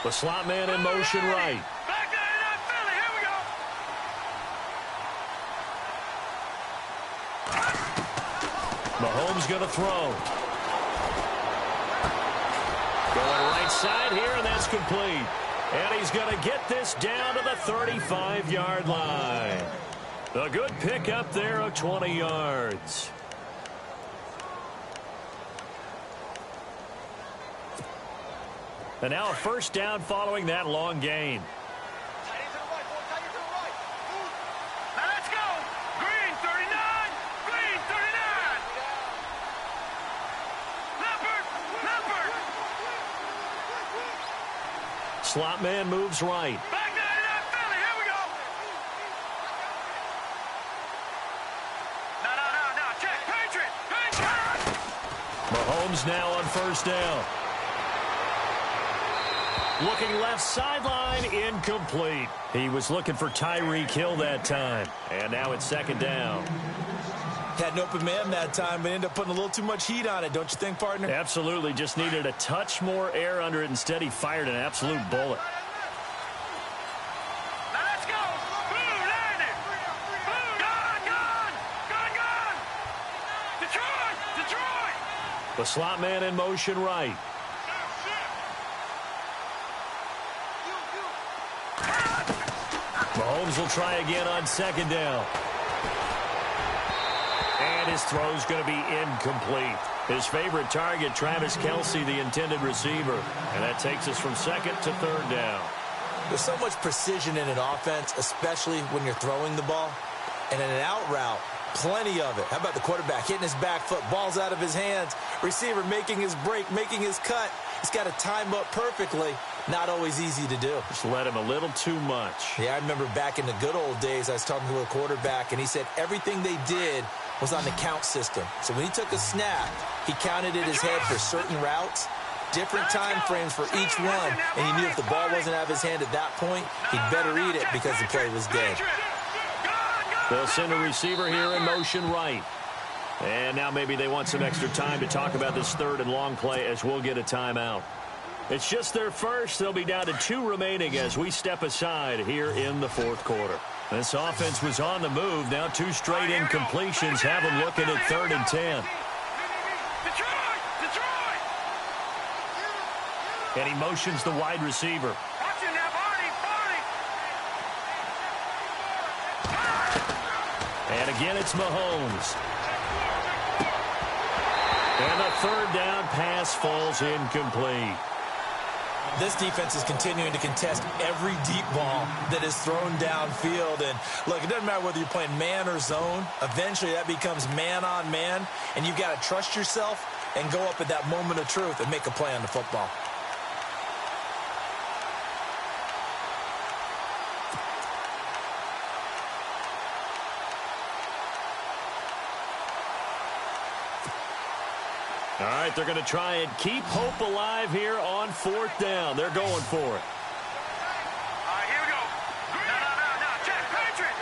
The slot man in motion right. Back there in that Philly. Here we go. Mahomes going to throw. Going right side here, and that's complete. And he's going to get this down to the 35-yard line. A good pickup there of 20 yards. And now a first down following that long gain. Now let's go. Green 39. Green 39. Leopard. Slot man moves right. Back 99 Philly. Here we go. No. Check. Patriot. Mahomes now on first down. Looking left sideline, incomplete. He was looking for Tyreek Hill that time. And now it's second down. Had an open man that time, but ended up putting a little too much heat on it, don't you think, partner? Absolutely. Just needed a touch more air under it. Instead, he fired an absolute bullet. Now let's go. Blue landing. Blue. Gone. Detroit. The slot man in motion right. Mahomes will try again on second down. And his throw's going to be incomplete. His favorite target, Travis Kelce, the intended receiver. And that takes us from second to third down. There's so much precision in an offense, especially when you're throwing the ball. And in an out route, plenty of it. How about the quarterback hitting his back foot, ball's out of his hands, receiver making his break, making his cut. He's got to time up perfectly. Not always easy to do. Just let him a little too much. Yeah, I remember back in the good old days, I was talking to a quarterback, and he said everything they did was on the count system. So when he took a snap, he counted in his head for certain routes, different time frames for each one, and he knew if the ball wasn't out of his hand at that point, he'd better eat it because the play was dead. They'll send a receiver here in motion right. And now maybe they want some extra time to talk about this third and long play as we'll get a timeout. It's just their first. They'll be down to 2 remaining as we step aside here in the fourth quarter. This offense was on the move. Now 2 straight incompletions have them looking at 3rd and 10. Detroit. And he motions the wide receiver. Watch him now, Barney. And again, it's Mahomes. And the third down pass falls incomplete. This defense is continuing to contest every deep ball that is thrown downfield. And, look, it doesn't matter whether you're playing man or zone. Eventually, that becomes man on man. And you've got to trust yourself and go up at that moment of truth and make a play on the football. All right, they're going to try and keep hope alive here on 4th down. They're going for it. All right, here we go. No. Check. Patriot.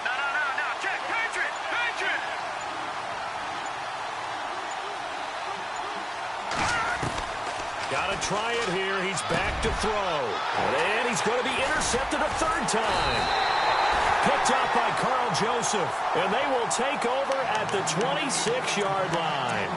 No. Check. Patriot. Got to try it here. He's back to throw. And he's going to be intercepted a 3rd time. Picked up by Carl Joseph, and they will take over at the 26-yard line.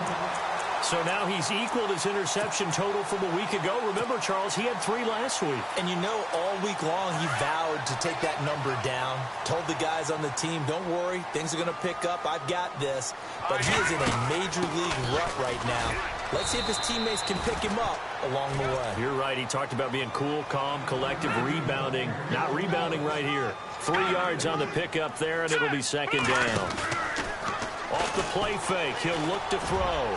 So now he's equaled his interception total from a week ago. Remember, Charles, he had 3 last week. And you know, all week long he vowed to take that number down. Told the guys on the team, don't worry, things are going to pick up. I've got this. But he is in a major league rut right now. Let's see if his teammates can pick him up along the way. You're right. He talked about being cool, calm, collective, rebounding. Not rebounding right here. 3 yards on the pickup there, and it'll be 2nd down. Off the play fake, he'll look to throw.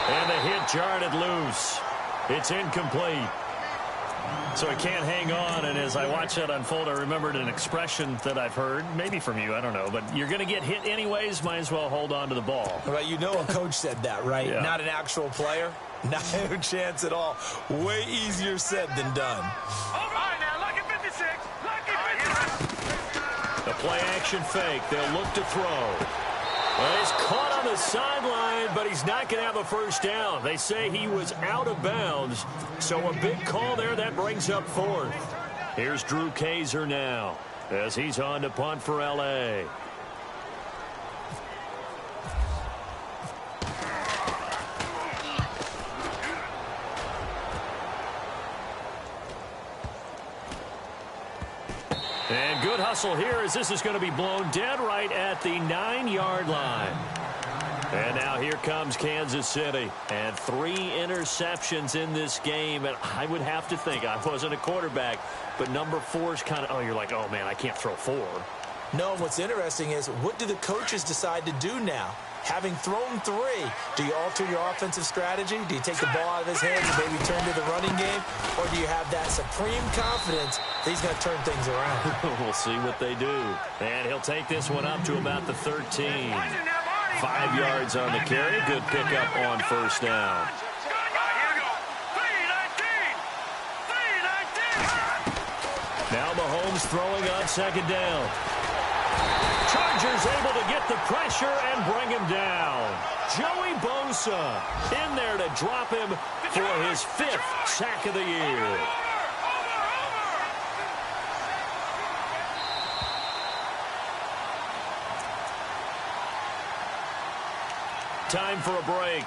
And the hit jarred it loose. It's incomplete. So he can't hang on, and as I watch that unfold, I remembered an expression that I've heard, maybe from you, I don't know, but you're going to get hit anyways, might as well hold on to the ball. Well, you know a coach said that, right? Yeah. Not an actual player. Not a chance at all. Way easier said than done. All right, now, lucky 56. Lucky 56. A play-action fake. They'll look to throw. Well, he's caught on the sideline, but he's not going to have a first down. They say he was out of bounds, so a big call there that brings up 4th. Here's Drew Kaiser now. as he's on to punt for L.A. And good hustle here as this is going to be blown dead right at the 9-yard line. And now here comes Kansas City. And 3 interceptions in this game. And I would have to think, I wasn't a quarterback, but number 4 is kind of, oh, you're like, oh, man, I can't throw 4. No, what's interesting is what do the coaches decide to do now? Having thrown 3, do you alter your offensive strategy? Do you take the ball out of his hands and maybe turn to the running game? Or do you have that supreme confidence that he's going to turn things around? We'll see what they do. And he'll take this one up to about the 13. 5 yards on the carry. Good pickup on first down. Now Mahomes throwing on second down. Chargers able to get the pressure and bring him down. Joey Bosa in there to drop him for his 5th sack of the year. Time for a break.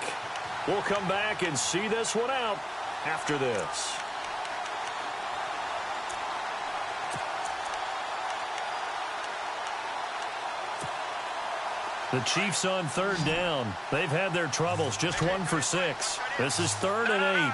We'll come back and see this one out after this. The Chiefs on third down. They've had their troubles. Just 1 for 6. This is 3rd and 8.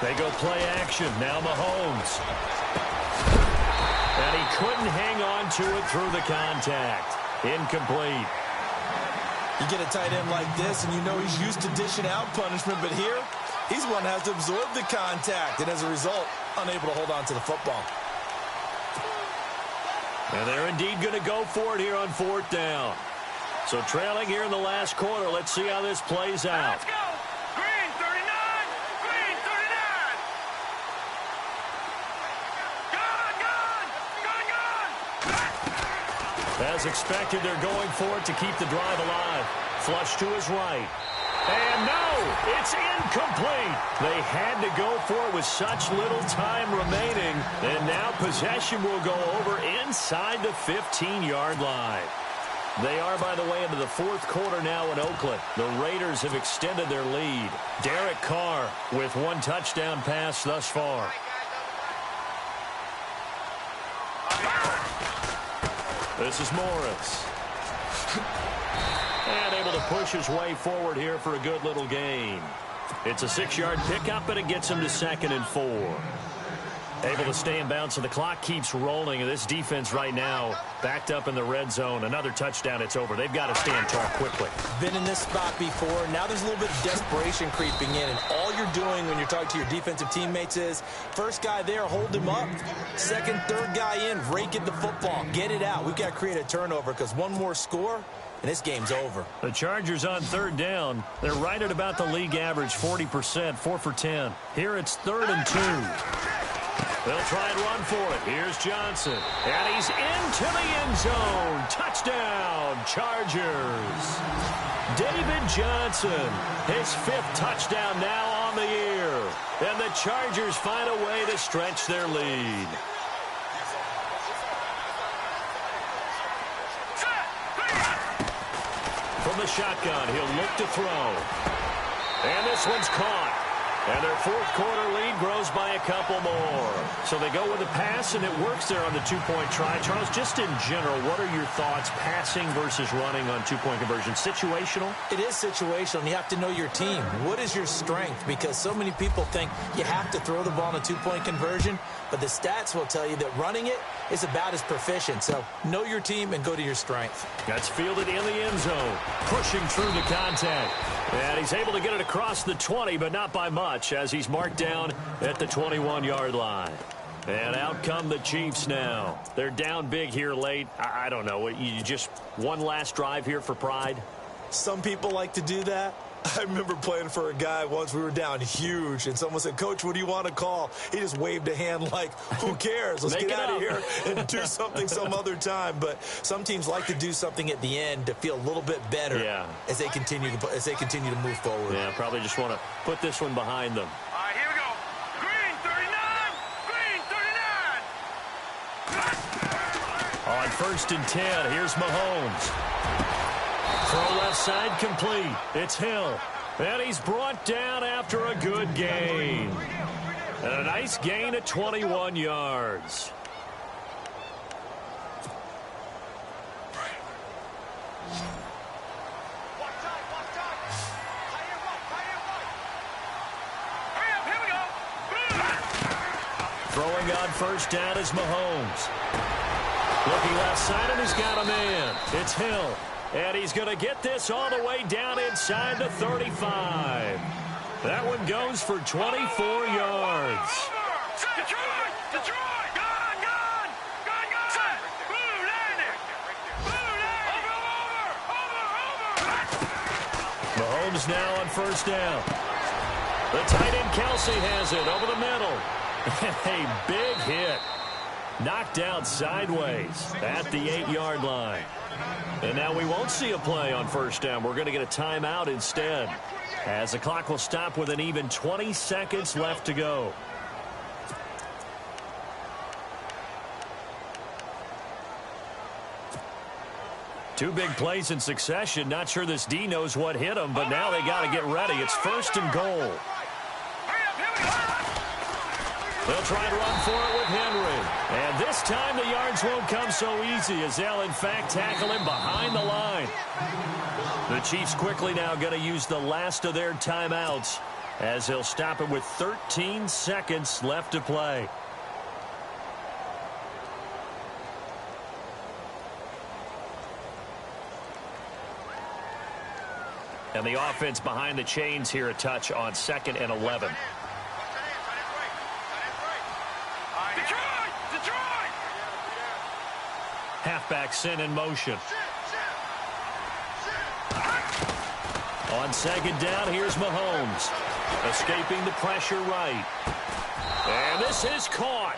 They go play action. Now Mahomes. And he couldn't hang on to it through the contact. Incomplete. You get a tight end like this, and you know he's used to dishing out punishment, but here, he's the one that has to absorb the contact, and as a result, unable to hold on to the football. And they're indeed going to go for it here on 4th down. So trailing here in the last quarter. Let's see how this plays out. Let's go. Green 39. Green 39. Gone. As expected, they're going for it to keep the drive alive. Flush to his right. And no, it's incomplete. They had to go for it with such little time remaining. And now possession will go over inside the 15-yard line. They are, by the way, into the 4th quarter now in Oakland. The Raiders have extended their lead. Derek Carr with 1 touchdown pass thus far. This is Morris. And able to push his way forward here for a good little gain. It's a 6-yard pickup, and it gets him to 2nd and 4. Able to stay in bounds, so the clock keeps rolling. And this defense right now backed up in the red zone. Another touchdown, it's over. They've got to stand tall quickly. Been in this spot before. Now there's a little bit of desperation creeping in. And all you're doing when you're talking to your defensive teammates is, first guy there, hold him up. Second, third guy in, rake at the football. Get it out. We've got to create a turnover because one more score, and this game's over. The Chargers on 3rd down. They're right at about the league average, 40%, 4 for 10. Here it's 3rd and 2. They'll try and run for it. Here's Johnson. And he's into the end zone. Touchdown, Chargers. David Johnson, his 5th touchdown now on the year. And the Chargers find a way to stretch their lead. From the shotgun, he'll look to throw. And this one's caught. And their 4th quarter lead grows by a couple more. So they go with a pass, and it works there on the 2-point try. Charles, just in general, what are your thoughts passing versus running on 2-point conversion? Situational? It is situational, and you have to know your team. What is your strength? Because so many people think you have to throw the ball in a 2-point conversion, but the stats will tell you that running it is about as proficient. So know your team and go to your strength. That's fielded in the end zone, pushing through the contact. And he's able to get it across the 20, but not by much, as he's marked down at the 21-yard line. And out come the Chiefs now. They're down big here late. I don't know. You just one last drive here for pride? Some people like to do that. I remember playing for a guy once. We were down huge, and someone said, "Coach, what do you want to call?" He just waved a hand like, who cares? Let's get out of here and do something some other time. But some teams like to do something at the end to feel a little bit better as they continue to move forward. Yeah, probably just want to put this one behind them. All right, here we go. Green 39. Green 39. On 1st and 10, here's Mahomes. Throw left side complete. It's Hill. And he's brought down after a good gain. And a nice gain of 21 yards. Throwing on 1st down is Mahomes. Looking left side, and he's got a man. It's Hill. And he's going to get this all the way down inside the 35. That one goes for 24 yards. Detroit! Detroit! Gone! Gone! Gone! Gone! Set! Blue landing! Blue landing! Over! Mahomes now on 1st down. The tight end Kelsey has it over the middle. A big hit. Knocked out sideways at the 8-yard line. And now we won't see a play on 1st down. We're going to get a timeout instead, as the clock will stop with an even 20 seconds left to go. Two big plays in succession. Not sure this D knows what hit him, but now they got to get ready. It's 1st and goal. They'll try to run for it with Henry. And this time the yards won't come so easy, as they'll, in fact, tackle him behind the line. The Chiefs quickly now going to use the last of their timeouts, as they'll stop it with 13 seconds left to play. And the offense behind the chains here a touch on 2nd and 11. Halfback sent in motion. On 2nd down, here's Mahomes. Escaping the pressure right. And this is caught.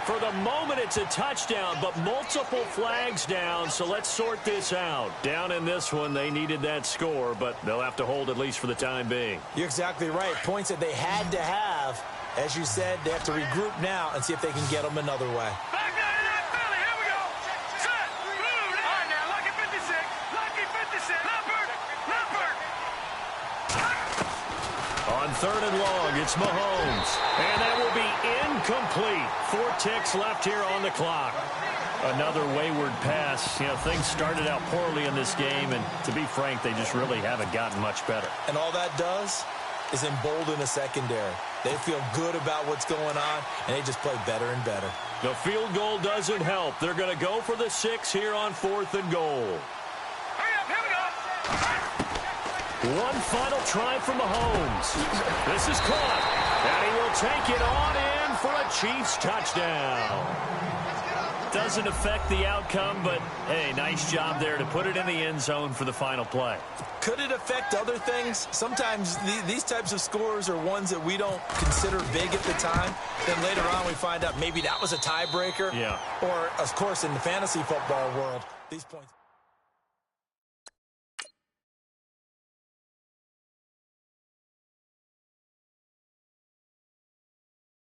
For the moment, it's a touchdown, but multiple flags down, so let's sort this out. Down in this one, they needed that score, but they'll have to hold at least for the time being. You're exactly right. Points that they had to have. As you said, they have to regroup now and see if they can get them another way. On 3rd and long, it's Mahomes. And that will be incomplete. 4 ticks left here on the clock. Another wayward pass. You know, things started out poorly in this game, and to be frank, they just really haven't gotten much better. And all that does is embolden the secondary. They feel good about what's going on, and they just play better and better. The field goal doesn't help. They're going to go for the 6 here on 4th and goal. One final try from Mahomes. This is caught, and he will take it on in for a Chiefs touchdown. Doesn't affect the outcome, but, hey, nice job there to put it in the end zone for the final play. Could it affect other things? Sometimes these types of scores are ones that we don't consider big at the time. Then later on we find out maybe that was a tiebreaker. Yeah. Or, of course, in the fantasy football world, these points...